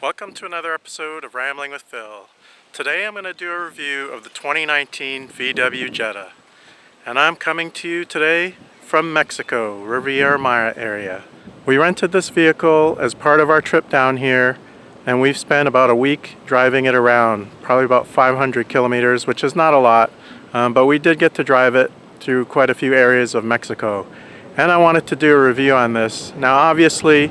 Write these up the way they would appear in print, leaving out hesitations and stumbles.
Welcome to another episode of Rambling with Phil. Today I'm going to do a review of the 2019 VW Jetta. And I'm coming to you today from Mexico, Riviera Maya area. We rented this vehicle as part of our trip down here, and we've spent about a week driving it around, probably about 500 kilometers, which is not a lot, but we did get to drive it through quite a few areas of Mexico. And I wanted to do a review on this. Now obviously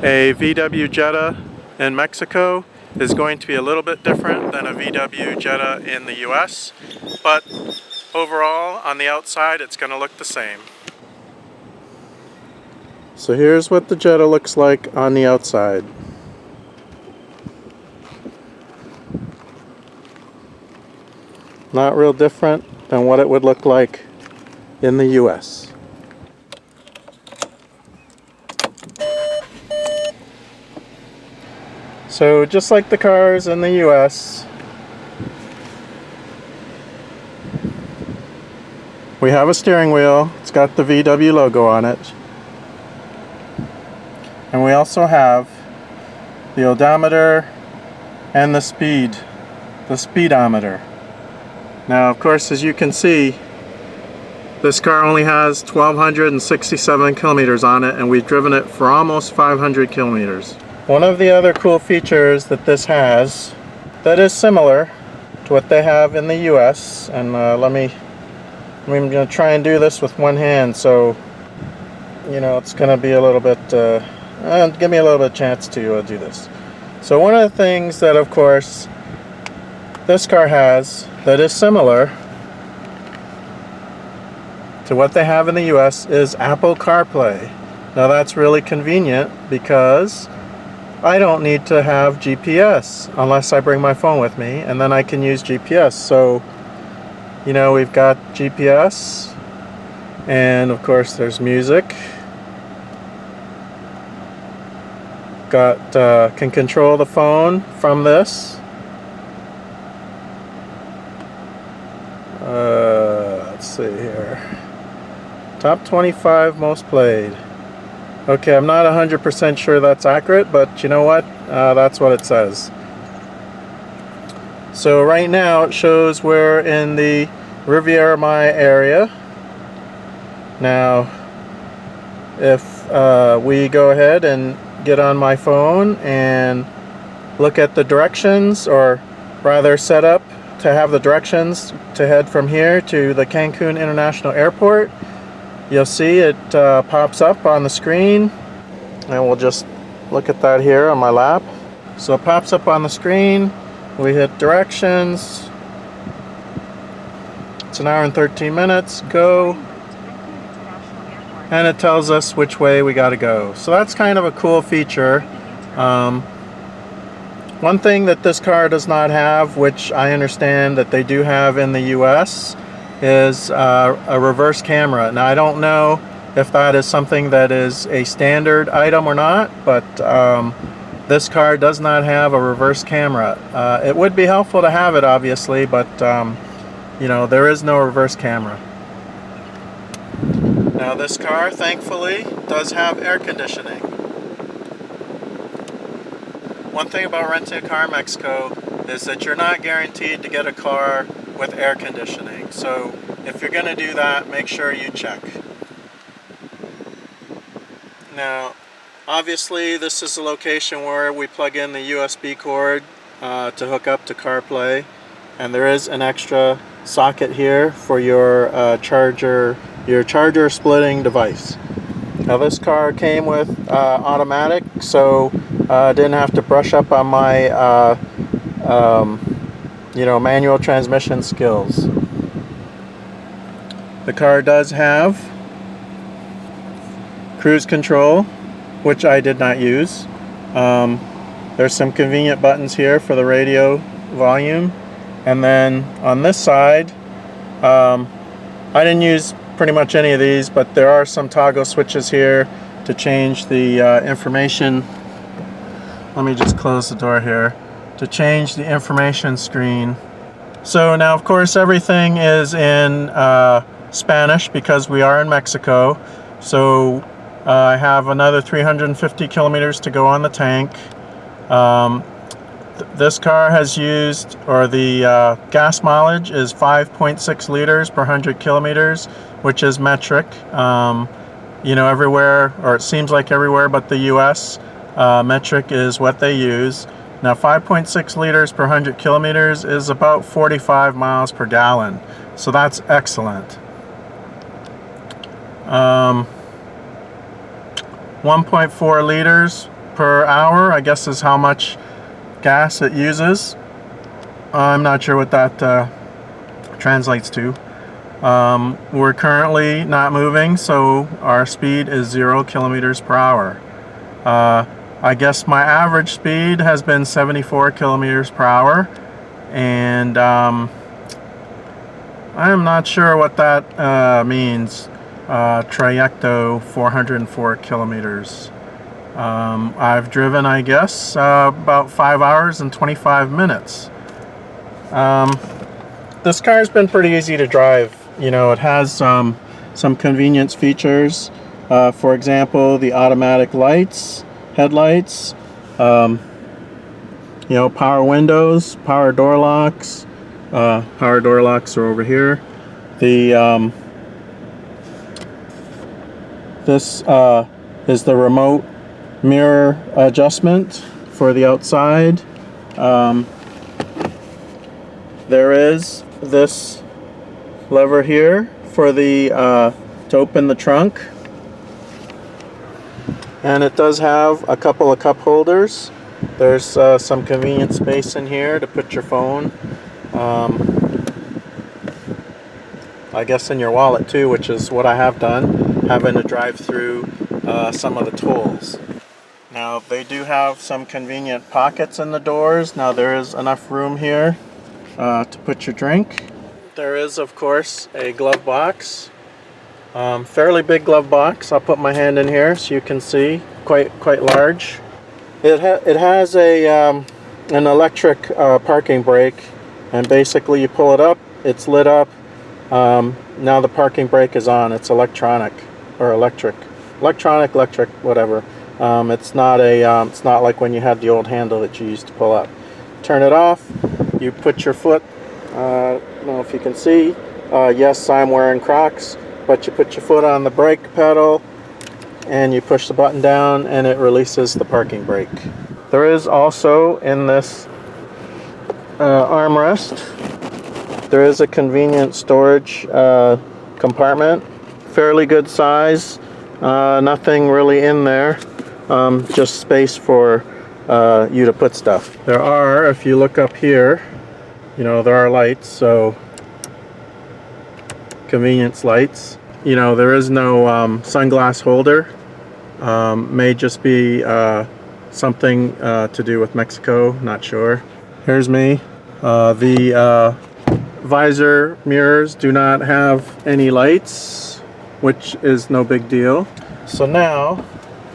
a VW Jetta in Mexico is going to be a little bit different than a VW Jetta in the US, but overall on the outside it's going to look the same. So here's what the Jetta looks like on the outside. Not real different than what it would look like in the US. So just like the cars in the US, we have a steering wheel. It's got the VW logo on it. And we also have the odometer and the speedometer. Now of course, as you can see, this car only has 1,267 kilometers on it, and we've driven it for almost 500 kilometers. One of the other cool features that this has that is similar to what they have in the US, and I'm going to try and do this with one hand, so you know it's going to be a little bit give me a little bit of chance to do this. So one of the things that of course this car has that is similar to what they have in the US is Apple CarPlay. Now that's really convenient because I don't need to have GPS unless I bring my phone with me, and then I can use GPS. So, you know, we've got GPS, and of course there's music. Can control the phone from this. Let's see here. Top 25 most played. Okay, I'm not 100% sure that's accurate, but you know what? That's what it says. So right now it shows we're in the Riviera Maya area. Now, if we go ahead and get on my phone and look at the directions, or rather set up to have the directions to head from here to the Cancun International Airport, you'll see it pops up on the screen, and we'll just look at that here on my lap. So it pops up on the screen, we hit directions, it's an hour and 13 minutes, go, and it tells us which way we got to go. So that's kind of a cool feature. One thing that this car does not have, which I understand that they do have in the US, is a reverse camera. Now I don't know if that is something that is a standard item or not, but this car does not have a reverse camera. It would be helpful to have it, obviously, but you know, there is no reverse camera. Now this car, thankfully, does have air conditioning. One thing about renting a car in Mexico is that you're not guaranteed to get a car with air conditioning. So if you're going to do that, make sure you check. Now, obviously this is a location where we plug in the USB cord to hook up to CarPlay, and there is an extra socket here for your charger splitting device. Now this car came with automatic, so I didn't have to brush up on my you know, manual transmission skills. The car does have cruise control, which I did not use. There's some convenient buttons here for the radio volume, and then on this side I didn't use pretty much any of these, but there are some toggle switches here to change the information. Let me just close the door here to change the information screen. So now of course everything is in Spanish because we are in Mexico. So I have another 350 kilometers to go on the tank. this car has used, or the gas mileage is 5.6 liters per 100 kilometers, which is metric. You know, everywhere, or it seems like everywhere but the US, metric is what they use. Now 5.6 liters per 100 kilometers is about 45 miles per gallon, so that's excellent. 1.4 liters per hour, I guess, is how much gas it uses. I'm not sure what that translates to. We're currently not moving, so our speed is 0 kilometers per hour. I guess my average speed has been 74 kilometers per hour, and I'm not sure what that means. Trayecto 404 kilometers. I've driven, I guess, about 5 hours and 25 minutes. This car's been pretty easy to drive. You know, it has some convenience features. For example, the automatic lights, headlights, you know, power windows, power door locks. Power door locks are over here. This is the remote mirror adjustment for the outside. There is this lever here for the to open the trunk, and it does have a couple of cup holders. There's some convenient space in here to put your phone. I guess in your wallet too, which is what I have done, having to drive through some of the tolls. Now they do have some convenient pockets in the doors. Now there is enough room here to put your drink. There is, of course, a glove box. Fairly big glove box. I'll put my hand in here so you can see. Quite large. It has a an electric parking brake, and basically you pull it up, it's lit up. Now the parking brake is on. It's electronic or electric, whatever. It's not like when you had the old handle that you used to pull up. Turn it off. You put your foot. I don't know if you can see. Yes, I'm wearing Crocs, but you put your foot on the brake pedal and you push the button down and it releases the parking brake. There is also in this armrest, there is a convenient storage compartment. Fairly good size. Nothing really in there. Just space for you to put stuff. There are, if you look up here, you know, there are lights, so convenience lights. You know, there is no sunglass holder. May just be something to do with Mexico, not sure. Here's me. The visor mirrors do not have any lights, which is no big deal. So now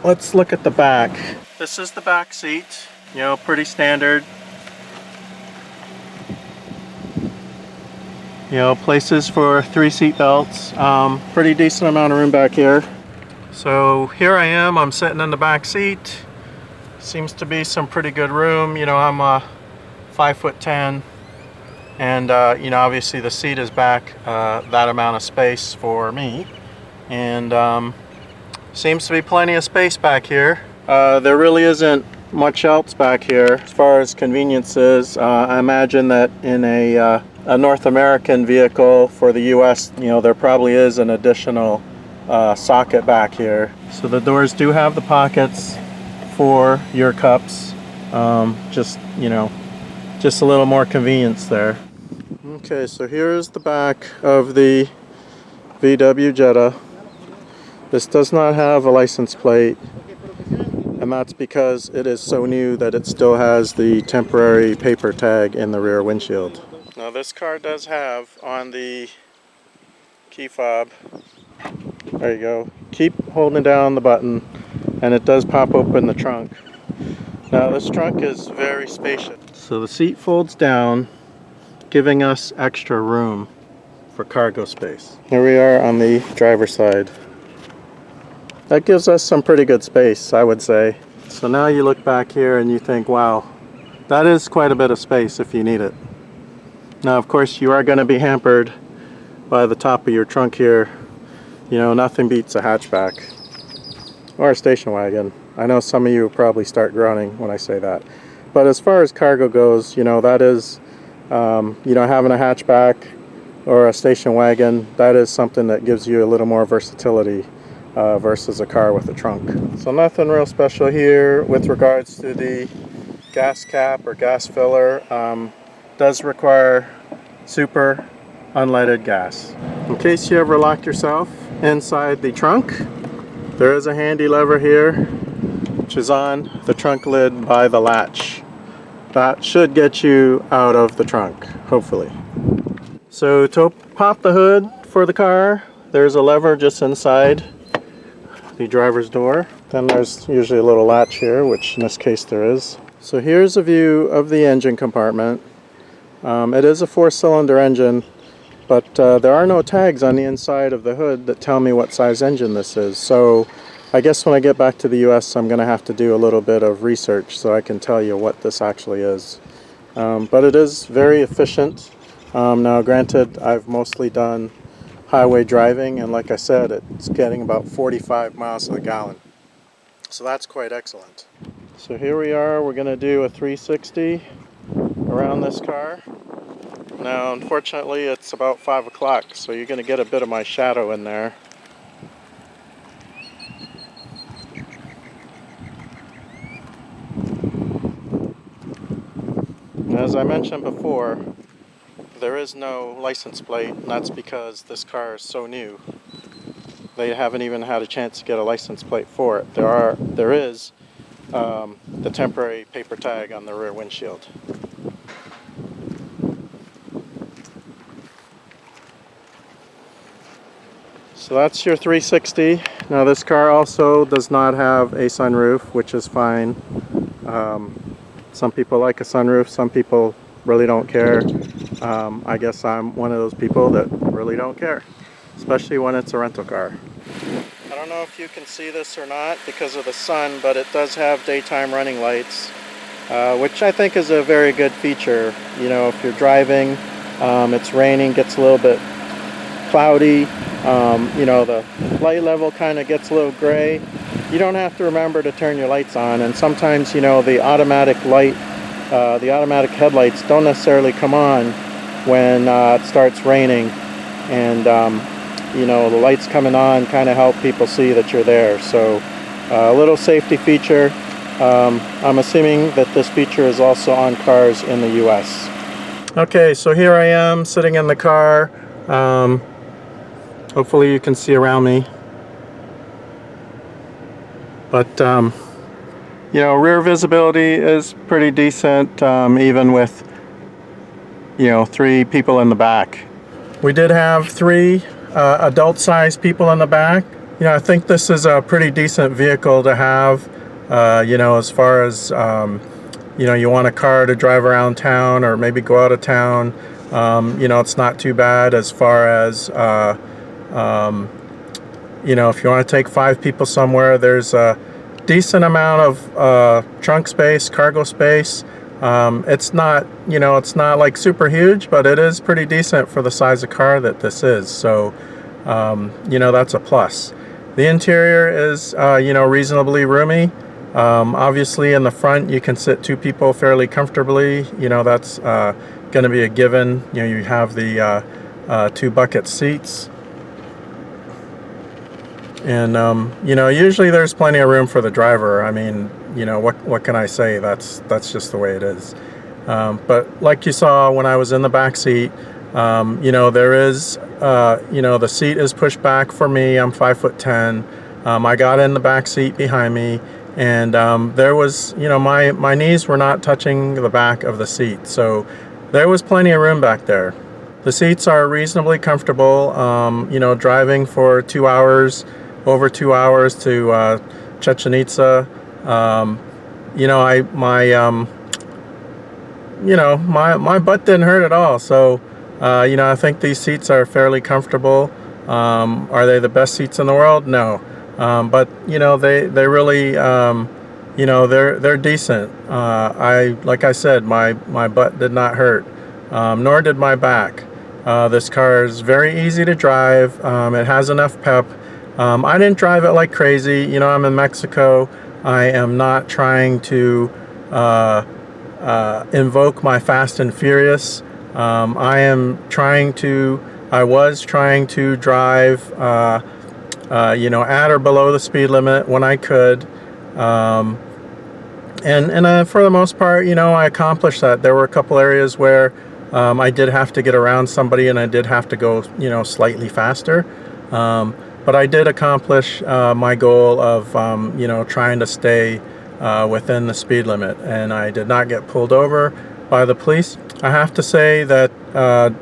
let's look at the back. This is the back seat, you know, pretty standard. You know, places for 3 seat belts. Pretty decent amount of room back here. So here I am, I'm sitting in the back seat. Seems to be some pretty good room. You know, I'm 5'10", and you know, obviously the seat is back that amount of space for me, and seems to be plenty of space back here. There really isn't much else back here as far as conveniences. I imagine that in a North American vehicle for the US, you know, there probably is an additional socket back here. So the doors do have the pockets for your cups. Just, you know, just a little more convenience there. Okay, so here's the back of the VW Jetta. This does not have a license plate, and that's because it is so new that it still has the temporary paper tag in the rear windshield. Now this car does have on the key fob, there you go, keep holding down the button and it does pop open the trunk. Now this trunk is very spacious. So the seat folds down, giving us extra room for cargo space. Here we are on the driver's side. That gives us some pretty good space, I would say. So now you look back here and you think, wow, that is quite a bit of space if you need it. Now, of course, you are going to be hampered by the top of your trunk here. You know, nothing beats a hatchback or a station wagon. I know some of you will probably start groaning when I say that. But as far as cargo goes, you know, that is, you know, having a hatchback or a station wagon, that is something that gives you a little more versatility versus a car with a trunk. So nothing real special here with regards to the gas cap or gas filler. Does require super unleaded gas. In case you ever lock yourself inside the trunk, there is a handy lever here which is on the trunk lid by the latch. That should get you out of the trunk, hopefully. So to pop the hood for the car, there's a lever just inside the driver's door. Then there's usually a little latch here, which in this case there is. So here's a view of the engine compartment. It is a 4-cylinder engine, but there are no tags on the inside of the hood that tell me what size engine this is. So I guess when I get back to the US, I'm going to have to do a little bit of research so I can tell you what this actually is. But it is very efficient. Now granted, I've mostly done highway driving, and like I said, it's getting about 45 miles to the gallon. So that's quite excellent. So here we are, we're going to do a 360 around this car. Now unfortunately it's about 5 o'clock, so you're going to get a bit of my shadow in there. As I mentioned before, there is no license plate, and that's because this car is so new. They haven't even had a chance to get a license plate for it. There is the temporary paper tag on the rear windshield. So that's your 360. Now this car also does not have a sunroof, which is fine. Some people like a sunroof, some people really don't care. I guess I'm one of those people that really don't care, especially when it's a rental car. I don't know if you can see this or not because of the sun, but it does have daytime running lights, which I think is a very good feature. You know, if you're driving, it's raining, gets a little bit cloudy, you know, the light level kind of gets a little gray. You don't have to remember to turn your lights on, and sometimes, you know, the automatic headlights don't necessarily come on when it starts raining, and you know, the lights coming on kind of help people see that you're there. So a little safety feature. I'm assuming that this feature is also on cars in the US. Okay, so here I am sitting in the car. Hopefully you can see around me. But you know, rear visibility is pretty decent, even with, you know, 3 people in the back. We did have 3 adult-sized people in the back. You know, I think this is a pretty decent vehicle to have. You know, as far as you know, you want a car to drive around town or maybe go out of town. You know, it's not too bad as far as you know, if you want to take 5 people somewhere, there's a decent amount of trunk space, cargo space. It's not, you know, it's not like super huge, but it is pretty decent for the size of car that this is. So, you know, that's a plus. The interior is, you know, reasonably roomy. Obviously in the front you can sit 2 people fairly comfortably. You know, that's going to be a given. You know, you have the 2 bucket seats. And you know, usually there's plenty of room for the driver. I mean, you know, what can I say? That's just the way it is. But like you saw when I was in the back seat, you know, there is, you know, the seat is pushed back for me. I'm 5'10". I got in the back seat behind me, and there was, you know, my knees were not touching the back of the seat, so there was plenty of room back there. The seats are reasonably comfortable. You know, driving for 2 hours. Over 2 hours to Chichen Itza. You know, my butt didn't hurt at all. So, you know, I think these seats are fairly comfortable. Are they the best seats in the world? No. But, you know, they really, you know, they're decent. Like I said, my butt did not hurt, nor did my back. This car is very easy to drive. It has enough pep. I didn't drive it like crazy. You know, I'm in Mexico. I am not trying to invoke my Fast and Furious. I was trying to drive, you know, at or below the speed limit when I could. For the most part, you know, I accomplished that. There were a couple areas where I did have to get around somebody and I did have to go, you know, slightly faster. But I did accomplish my goal of, you know, trying to stay within the speed limit, and I did not get pulled over by the police. I have to say that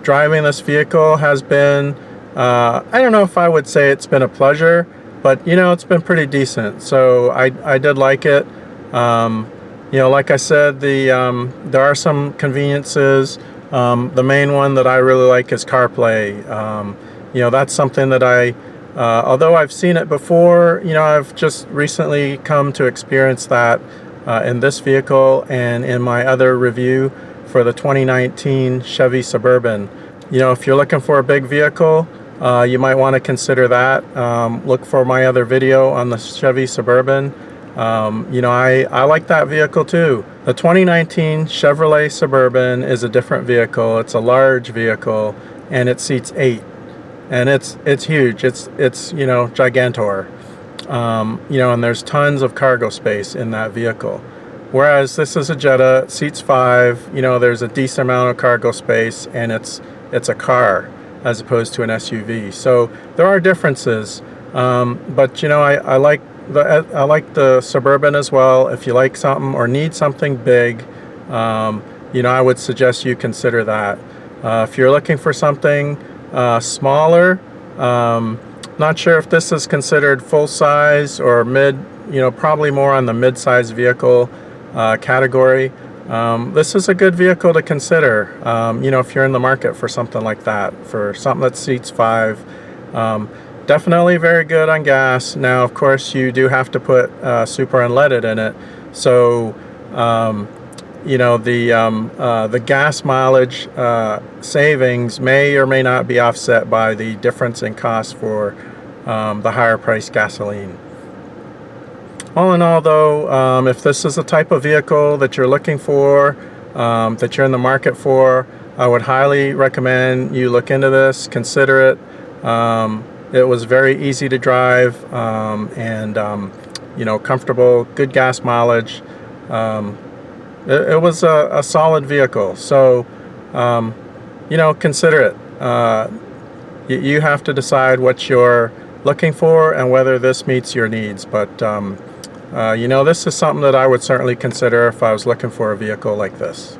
driving this vehicle has been, I don't know if I would say it's been a pleasure, but you know, it's been pretty decent. So I did like it. You know, like I said, there are some conveniences. The main one that I really like is CarPlay. You know, that's something that although I've seen it before, you know, I've just recently come to experience that in this vehicle and in my other review for the 2019 Chevy Suburban. You know, if you're looking for a big vehicle, you might want to consider that. Look for my other video on the Chevy Suburban. You know, I like that vehicle too. The 2019 Chevrolet Suburban is a different vehicle. It's a large vehicle and it seats 8. And it's huge. It's you know, gigantor. You know, and there's tons of cargo space in that vehicle. Whereas this is a Jetta, seats 5. You know, there's a decent amount of cargo space, and it's a car as opposed to an SUV. So there are differences. But you know, I like the Suburban as well. If you like something or need something big, you know, I would suggest you consider that. If you're looking for something smaller, not sure if this is considered full size or mid, you know, probably more on the mid-size vehicle category. This is a good vehicle to consider, you know, if you're in the market for something like that, for something that seats 5. Definitely very good on gas. Now, of course, you do have to put super unleaded in it, so you know, the gas mileage savings may or may not be offset by the difference in cost for the higher priced gasoline. All in all, though, if this is the type of vehicle that you're looking for, that you're in the market for, I would highly recommend you look into this, consider it. It was very easy to drive, and you know, comfortable, good gas mileage. It was a solid vehicle, so you know, consider it. You have to decide what you're looking for and whether this meets your needs. But you know, this is something that I would certainly consider if I was looking for a vehicle like this.